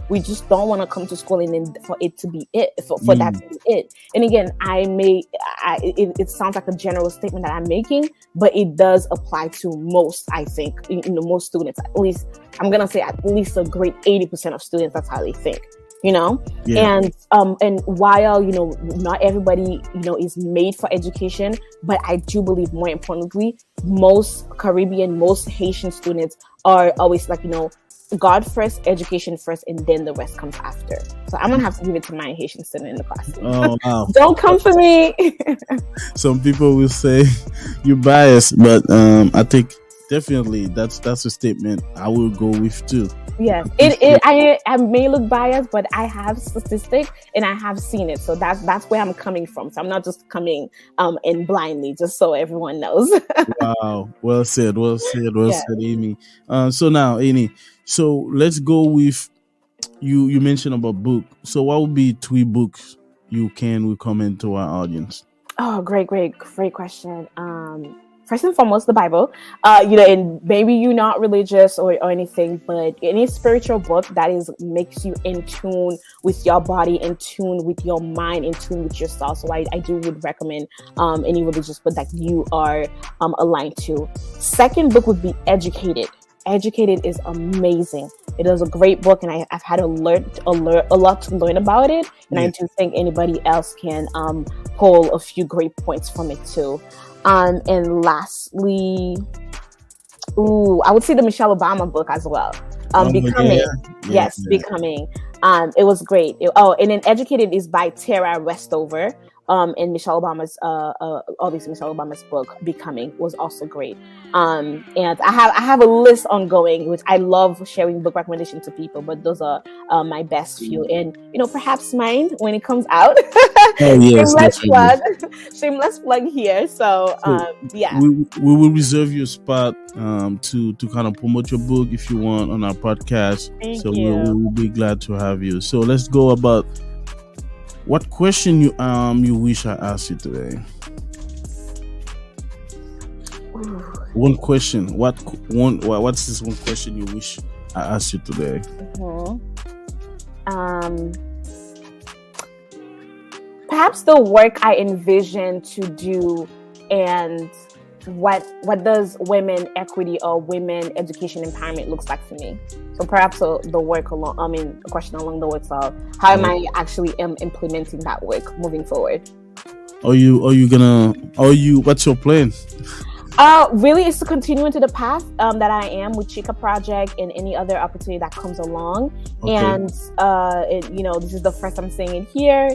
we just don't want to come to school and then for it to be it, for that to be it. And again, it sounds like a general statement that I'm making, but it does apply to most, I think, most students. At least, I'm going to say at least a great 80% of students, that's how they think. And while not everybody is made for education, but I do believe, more importantly, most Caribbean, most Haitian students are always God first, education first, and then the rest comes after. So I'm gonna have to give it to my Haitian student in the class. Oh wow! Don't come for me. Some people will say you're biased, but I think definitely that's a statement I will go with too. Yes, I may look biased, but I have statistics and I have seen it, so that's where I'm coming from. So I'm not just coming in blindly, just so everyone knows. Wow, well said, Amy. So now, Amy, so let's go with you mentioned about book. So what would be 3 books you can recommend to our audience? Oh, great question. First and foremost, the Bible, and maybe you're not religious or anything, but any spiritual book that makes you in tune with your body, in tune with your mind, in tune with yourself. So I would recommend any religious book that you are aligned to. Second book would be Educated. Educated is amazing. It is a great book, and I've had a lot to learn about it, and I do think anybody else can pull a few great points from it too. And lastly, I would say the Michelle Obama book as well. Becoming. Becoming. It was great. And then Educated is by Tara Westover. And Michelle Obama's, obviously Michelle Obama's book, Becoming, was also great. And I have a list ongoing, which I love sharing book recommendations to people, but those are my best few. And, perhaps mine when it comes out. Oh, yes, shameless plug here. So, yeah. We will reserve your spot to kind of promote your book if you want on our podcast. Thank you. We will be glad to have you. So let's go about what question you wish I asked you today. One question. What's this one question you wish I asked you today? Perhaps the work I envision to do, and what does women equity or women education empowerment looks like for me. So perhaps the work a question along the words of how am I actually implementing that work moving forward. What's your plan? Really is to continue into the path that I am with Chica Project and any other opportunity that comes along. Okay. And, this is the first I'm saying it here,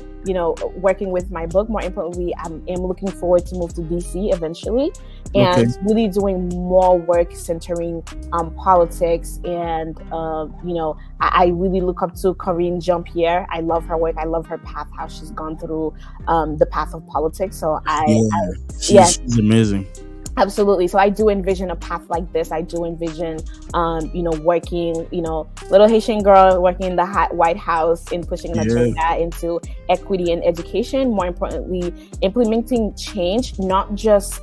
working with my book. More importantly, I am looking forward to move to DC eventually and really doing more work centering politics. And, I really look up to Corinne Jean-Pierre. I love her work. I love her path, how she's gone through the path of politics. So she's amazing. Absolutely. So I do envision a path like this. I do envision, working, little Haitian girl working in the White House and pushing an agenda into equity and education. More importantly, implementing change, not just,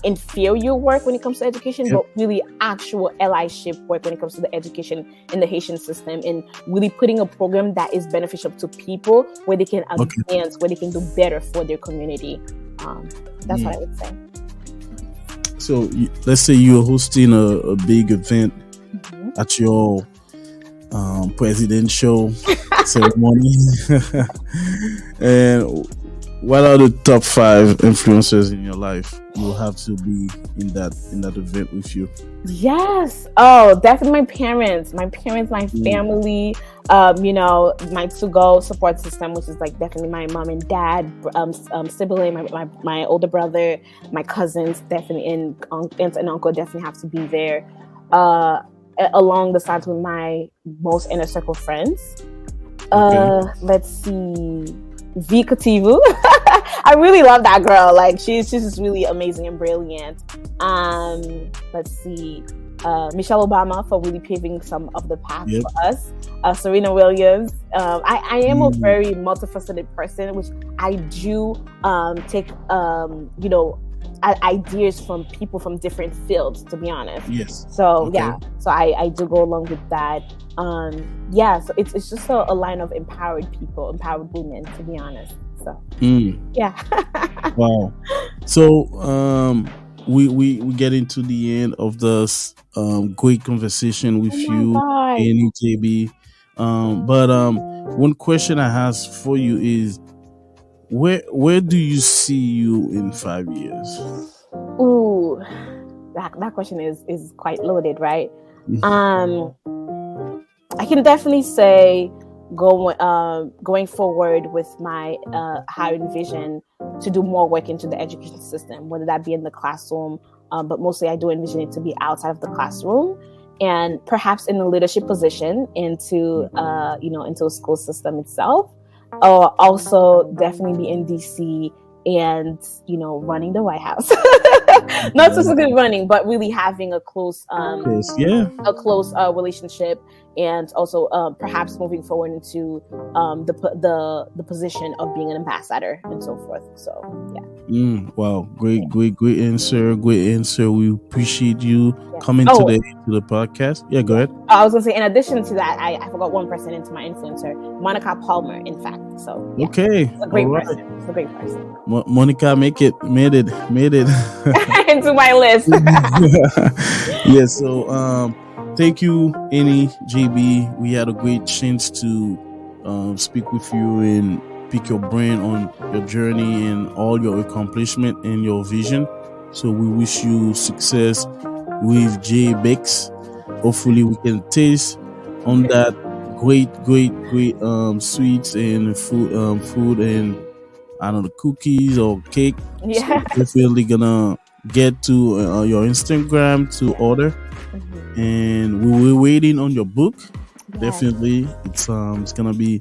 inferior work when it comes to education, but really actual allyship work when it comes to the education in the Haitian system, and really putting a program that is beneficial to people, where they can advance, where they can do better for their community. That's what I would say. So let's say you're hosting a big event at your presidential ceremony, and what are the top 5 influencers in your life will have to be in that event with you? Yes. Oh, definitely my parents, my family, my to-go support system, which is like definitely my mom and dad, sibling, my older brother, my cousins, definitely, and aunt and uncle definitely have to be there, along the sides with my most inner circle friends. Let's see. Vika Tivu. I really love that girl. Like she's just really amazing and brilliant. Let's see. Michelle Obama for really paving some of the path for us. Serena Williams. I am a very multifaceted person, which I do take ideas from people from different fields, to be honest. Yes. So so I do go along with that. So it's just a line of empowered people, empowered women, to be honest. So Wow. So we get into the end of this great conversation with you, Annie JB. But one question I have for you is, where do you see you in 5 years? Ooh, that question is quite loaded, right? I can definitely say going forward with my higher vision to do more work into the education system, whether that be in the classroom, but mostly I do envision it to be outside of the classroom, and perhaps in a leadership position into a school system itself. Also definitely be in DC and running the White House. Not specifically running, but really having a close relationship, and also perhaps moving forward into the position of being an ambassador and so forth. So wow, great answer. We appreciate you coming today to the podcast. Go ahead. I was gonna say, in addition to that, I forgot one person into my influencer, Monica Palmer, in fact. So okay, it's a great person. It's a great person. Monica made it into my list. Yes. So thank you, Annie JB. We had a great chance to speak with you and pick your brain on your journey and all your accomplishment and your vision. So we wish you success with J-Bex. Hopefully we can taste on that great sweets and food and I don't know, cookies or cake. Yeah. So definitely gonna get to your Instagram to order. And we're waiting on your book. Definitely, it's gonna be.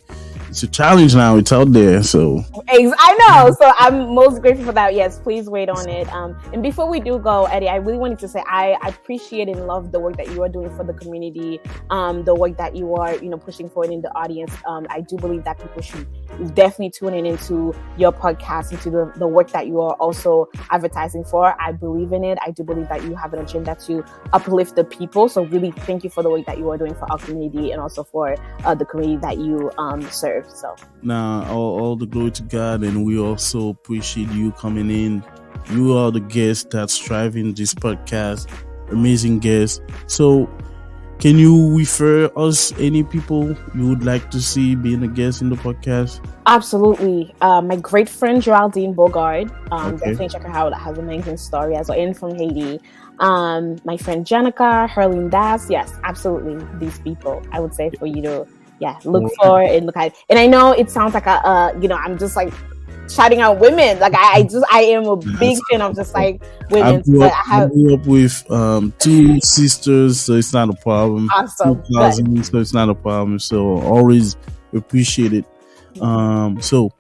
It's a challenge now. It's out there, so I know. So I'm most grateful for that. Yes, please wait on it. And before we do go, Eddie, I really wanted to say I appreciate and love the work that you are doing for the community. The work that you are, pushing forward in the audience. I do believe that people should definitely tune into your podcast, into the work that you are also advertising for. I believe in it. I do believe that you have an agenda to uplift the people. So really, thank you for the work that you are doing for our community and also for the community that you serve. So now all the glory to God, and we also appreciate you coming in. You are the guest that's driving this podcast, amazing guest. So Can you refer us any people you would like to see being a guest in the podcast? Absolutely. My great friend Geraldine Bogard. Definitely check her out. Has an amazing story as well, in from Haiti. My friend Jenica, Herlene Das. Yes, absolutely. These people, I would say, for you to look for and look at. And I know it sounds like I'm just like shouting out women. Like I am a big fan of just like women. I grew up with 2 sisters, so it's not a problem. Awesome. 2 cousins, so it's not a problem. So always appreciate it. So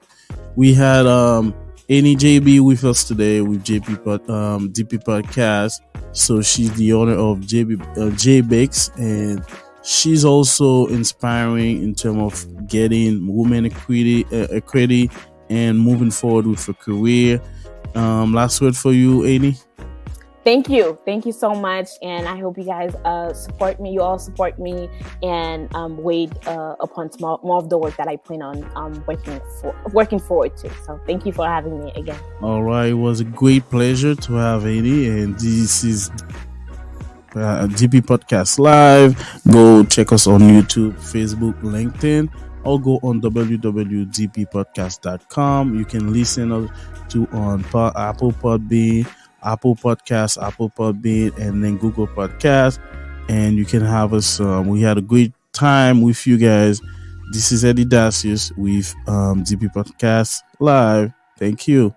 we had Annie JB with us today with DP Podcast. So she's the owner of JBix, and she's also inspiring in terms of getting women equity and moving forward with her career. Last word for you, Annie. Thank you so much, and I hope you guys support me. You all support me, and wait upon more of the work that I plan on working forward to. So thank you for having me again. All right, it was a great pleasure to have Annie, and this is DP Podcast Live. Go check us on YouTube, Facebook, LinkedIn, or go on www.dppodcast.com. You can listen to on Apple Podbean, Apple Podcasts, Apple Podbean, and then Google Podcasts. And you can have us. We had a great time with you guys. This is Eddy Dacius with DP Podcast Live. Thank you.